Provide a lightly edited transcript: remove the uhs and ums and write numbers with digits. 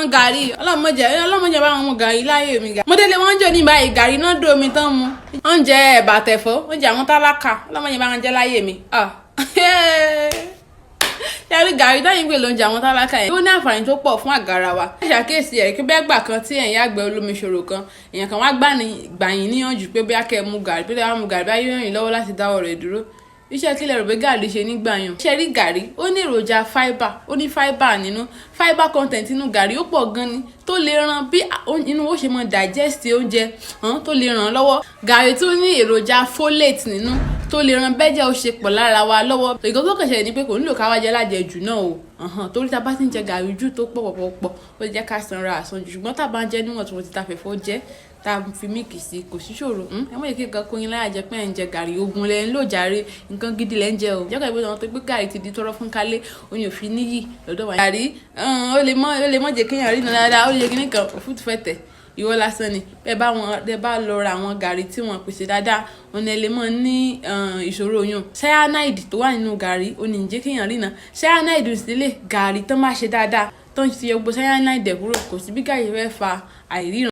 Garri ọlọ́mọdé bá wọn mu Garri láyé mi. Mo délé wọn jò ní báyìí Garri náà dó omi tán mu. Oúnjẹ ẹ̀bà tẹ̀fọ́ oúnjẹ àwọn tálákà ọlọ́mọdé bá wọn jẹ láyé mi. Ṣẹ́rí Garri dáyìn pé lóúnjẹ àwọn tálákà yẹn ó ní àǹfààní tó pọ̀ fún àgàrà wa. Ṣàkíyèsí ẹ̀ kí bẹ́ẹ̀ gbà kan tí ẹ̀yin àgbẹ̀ olómi ṣòro kan èèyàn kan wá gbà yín níyànjú pé bí akẹ́ mu Garri pé dáwọ́ mu Garri bá yóò rìn lọ́wọ́ láti dáwọ́ rẹ̀ dúró. Iṣẹ́ kílẹ̀ rò pé Garri ṣe nígbà yàn. Ṣẹ́rí Garri ó ní èròjà fibre ó ní fibre nínú fibre content nínú Garri ó pọ̀ gan ni tó lè ran bí inú ó ṣe mọ digest oúnjẹ tó lè ràn lọ́wọ́. Garri tún ní èròjà folate nínú tó lè ran bẹ́jẹ̀ ó ṣe pọ̀ lára wa lọ́wọ́. Ìgbà tó kẹ̀ṣẹ̀ ni pé kò nílò ká wá jẹ lájẹjù náà o torí tá bá ti ń jẹ Garri jù tó pọ̀ ó jẹ́ ká sanra àsanjù ṣùgbọ́n tá bá ń jẹ níwọ̀n tí wọ́n ti ta fẹ̀fọ́ jẹ́ tá fi míìkì sí kò sí ṣòro ẹ mọ̀ èké kan kóyin láyà jẹ pé ẹ̀ ń jẹ Garri ogun lẹ́ ń lò jàre nǹkan gidi lẹ́ ń jẹ o jẹ́kọ̀ ìbí wọn tó gbé Garri ti di tọrọ fún kálé oyin òfin níyì lọ́dọ̀ wa. Garri ó lè mọ̀ jẹ́ kéèyàn rí iná dáadáa ó lè jẹ́ kíní kan òfútu fẹ̀tẹ̀ ìwọ lásán ni bẹ́ẹ̀ bá lọ ra àwọn Garri tí wọ́n pèsè dáadáa wọn lè mọ̀ ní ìṣòro oyún. Cyanide tó wà nínú Garri ó ní jẹ́ kéèyàn rí iná cyanide sílẹ̀ Garri tán má ṣe dáadáa tán ti yọ gbogbo cyanide kúrò kò sí bí Garri fẹ́ fa àìríran.